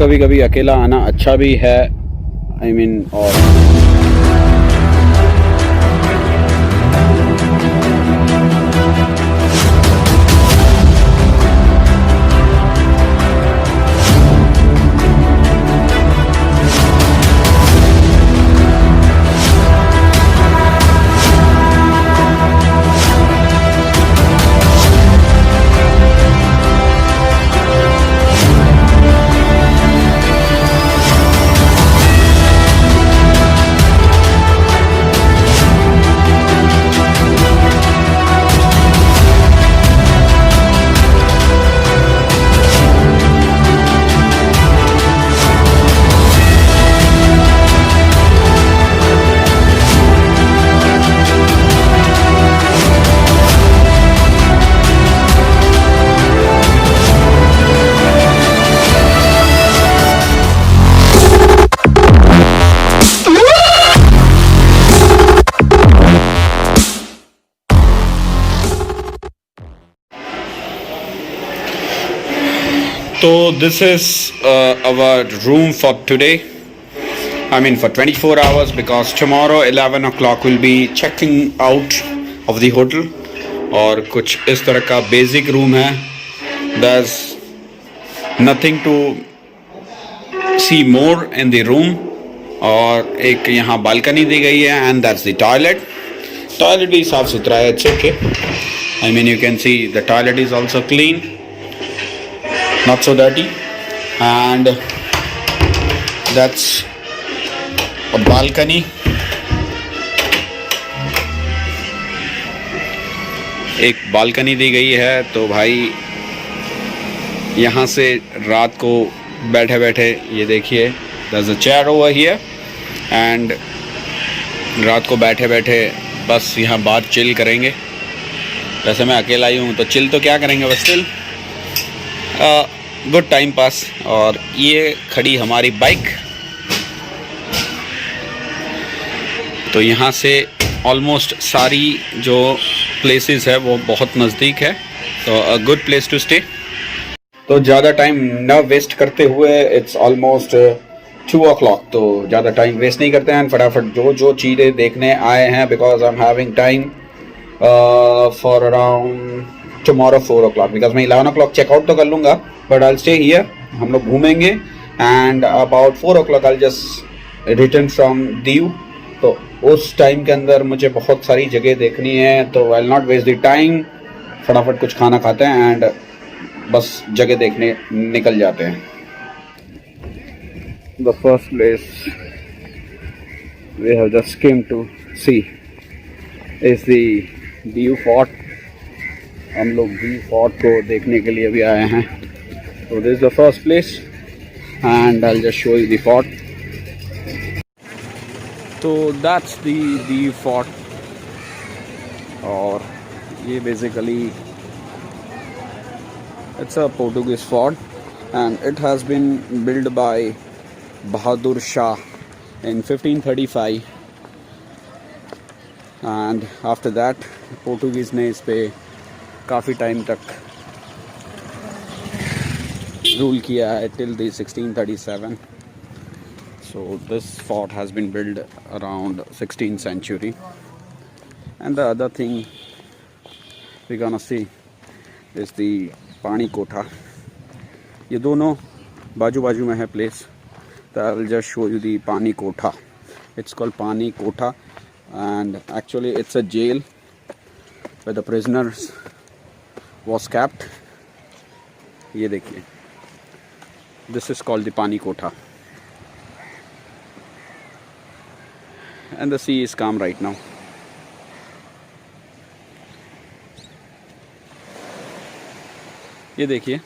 कभी कभी अकेला आना अच्छा भी है, आई मीन और So this is our room for today. I mean for 24 hours because tomorrow 11 o'clock we'll be checking out of the hotel. और कुछ इस तरह का basic room है. There's nothing to see more in the room. और एक यहाँ balcony दी गई है and that's the toilet. Toilet भी साफ सुथरा है, it's okay. I mean you can see the toilet is also clean. Not so dirty, and that's a balcony. एक बालकनी दी गई है तो भाई यहाँ से रात को बैठे बैठे ये देखिए there's a chair over here and रात को बैठे बैठे बस यहाँ बात चिल करेंगे. वैसे मैं अकेला ही हूँ तो चिल तो क्या करेंगे, बस स्टिल गुड टाइम पास. और ये खड़ी हमारी बाइक. तो यहाँ से ऑलमोस्ट सारी जो प्लेसेस है वो बहुत नज़दीक है, तो a good place to stay. तो ज़्यादा टाइम न वेस्ट करते हुए इट्स ऑलमोस्ट 2 o'clock, तो ज़्यादा टाइम वेस्ट नहीं करते हैं, फटाफट जो चीज़ें देखने आए हैं because I am having time for around tomorrow 4 o'clock because मैं 11 o'clock चेकआउट तो कर लूँगा but I'll stay here. हम लोग घूमेंगे and about 4 o'clock I'll just return from Diu. तो उस टाइम के अंदर मुझे बहुत सारी जगह देखनी है, तो I'll not waste the time. फटाफट कुछ खाना खाते हैं and बस जगह देखने निकल जाते हैं. The first place we have just came to see is the Diu Fort. हम लोग डी फोर्ट को देखने के लिए भी आए हैं. तो this is the first place and I will just show you the fort. तो दैट्स द डी फोर्ट और ये basically it's a Portuguese fort and it has been build by Bahadur Shah in 1535 and after that Portuguese ने इस पे काफ़ी time तक rule किया है till the 1637. So this fort has been built around 16th century. And the other thing we're gonna see is the पानी कोठा. ये दोनों बाजू बाजू में है place. So I will just show you the पानी कोठा. It's called पानी कोठा and actually it's a jail where the prisoners was kept. ये देखिए, this is called the पानी कोठा and the sea is calm right now. ये देखिए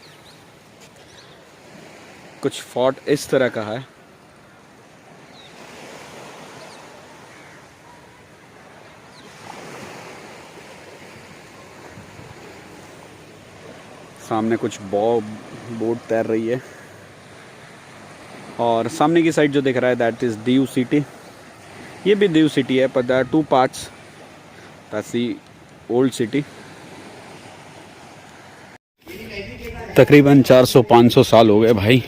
कुछ फोर्ट इस तरह का है. सामने कुछ बोट तैर रही है और सामने की साइड जो दिख रहा है दैट इज़ दीव सिटी. ये भी दीव सिटी है पर there are 2 parts. That's the old city. तकरीबन 400-500 साल हो गए भाई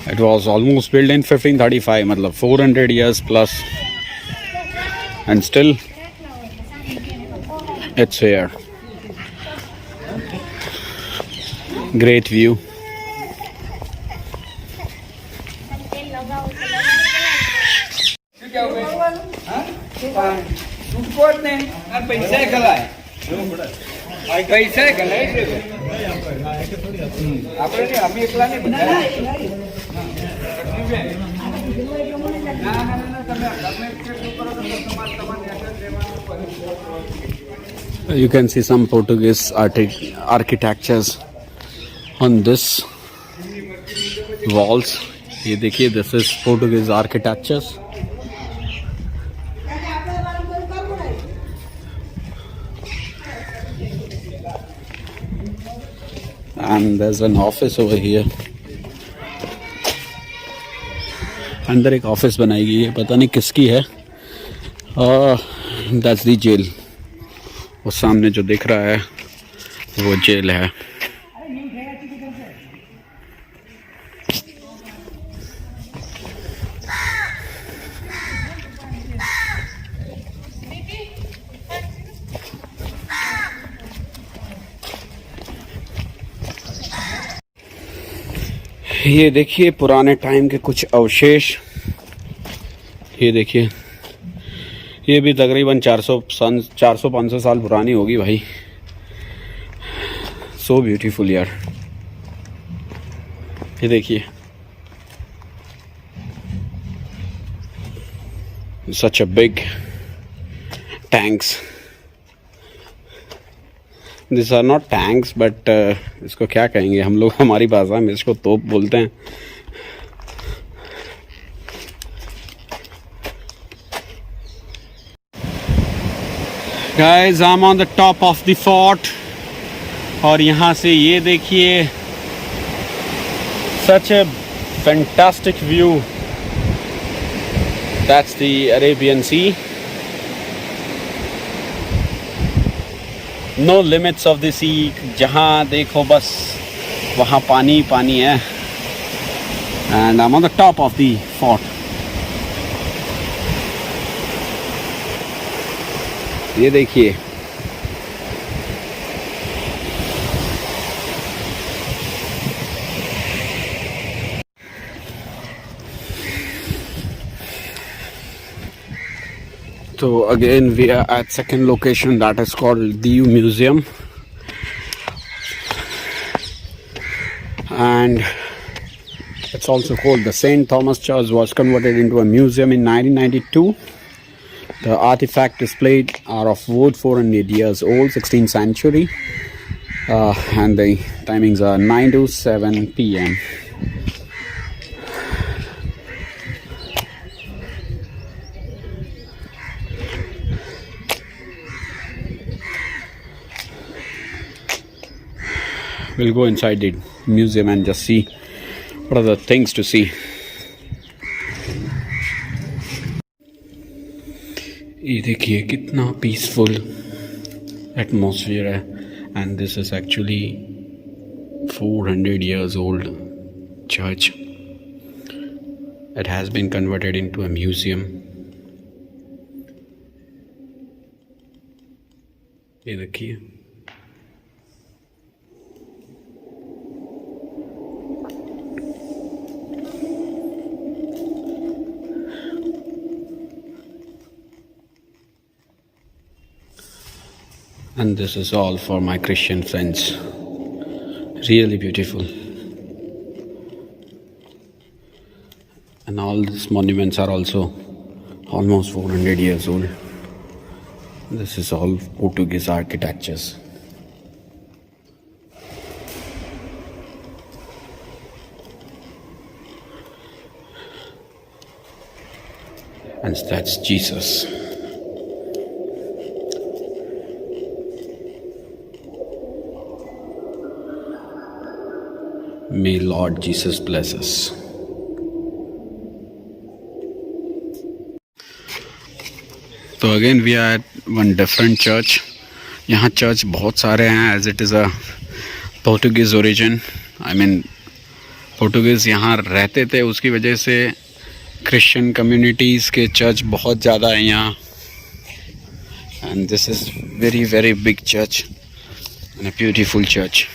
It was almost built in 1535, मतलब 400 years plus, and still it's here. Great view. You can see some Portuguese architectures on this walls. ये देखिए, this is Portuguese architectures. And there's an office over here. अंदर एक office बनाई गई है, पता नहीं किसकी है. That's the jail. वो सामने जो दिख रहा है वो जेल है. ये देखिए पुराने टाइम के कुछ अवशेष. ये देखिए, ये भी तकरीबन 400-500 साल पुरानी होगी भाई. सो ब्यूटीफुल यार. ये देखिए, such a big tanks. This are not tanks but इसको क्या कहेंगे हम लोग, हमारी भाषा में इसको तोप बोलते हैं. Guys, I'm on the top of the fort. और यहाँ से ये देखिए, such a fantastic view. That's the Arabian Sea. No limits of the sea. जहाँ देखो बस वहाँ पानी पानी है. And I'm on the top of the fort. ये देखिए, so again we are at second location, that is called Diu Museum, and it's also called the St. Thomas Church. Was converted into a museum in 1992. The artifact displayed are of wood 400 years old, 16th century, and the timings are 9 to 7 p.m. We'll go inside the museum and just see what are the things to see. ये देखिए कितना peaceful atmosphere है. And this is actually 400 years old church. It has been converted into a museum. ये देखिए, and this is all for my Christian friends. Really beautiful. And all these monuments are also almost 400 years old. This is all Portuguese architectures. And that's Jesus. May Lord Jesus bless us. तो again we are at one different church. यहाँ church बहुत सारे हैं, as it is a Portuguese origin. I mean Portuguese यहाँ रहते थे, उसकी वजह से क्रिश्चियन कम्युनिटीज़ के चर्च बहुत ज़्यादा है यहाँ. And this is very very big church and a beautiful church.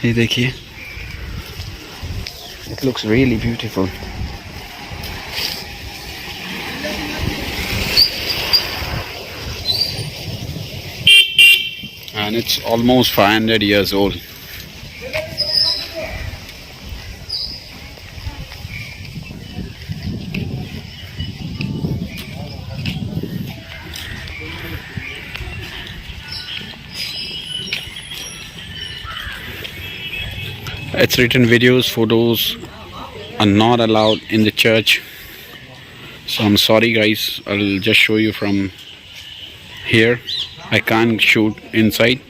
ये देखिए, it looks really beautiful. And it's almost 500 years old. It's written videos, photos are not allowed in the church. So I'm sorry guys, I'll just show you from here. I can't shoot inside.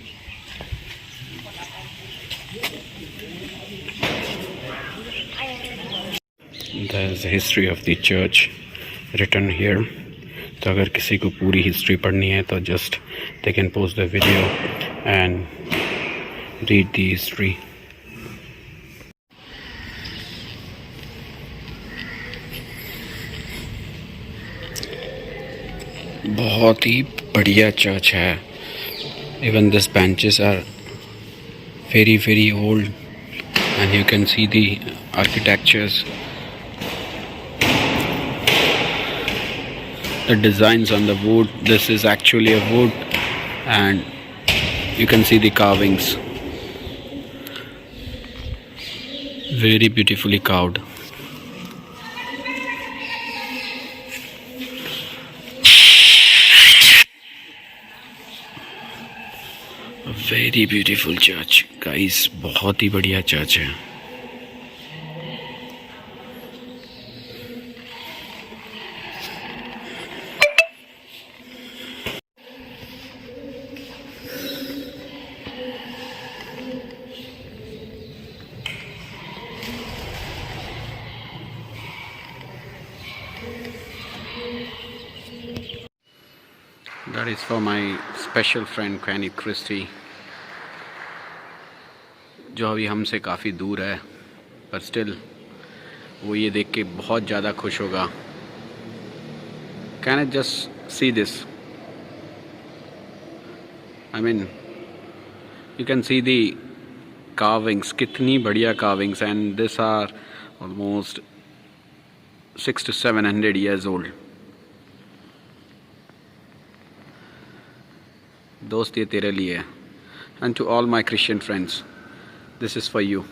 There's the history of the church written here. तो अगर किसी को पूरी history पढ़नी है तो just they can pause the video and read the history. बहुत ही बढ़िया चर्च है. Even these benches are very very old and you can see the architectures, the designs on the wood. This is actually a wood and you can see the carvings, very beautifully carved. Very beautiful church guys, बहुत ही बढ़िया church है. That is for my special friend Kenny Christie, जो अभी हमसे काफ़ी दूर है, पर स्टिल वो ये देख के बहुत ज़्यादा खुश होगा. Can I just see this? I mean, you can see the carvings, कितनी बढ़िया carvings, and these are almost 600 to 700 years old. दोस्त ये तेरे लिए है. And to all my Christian friends, this is for you.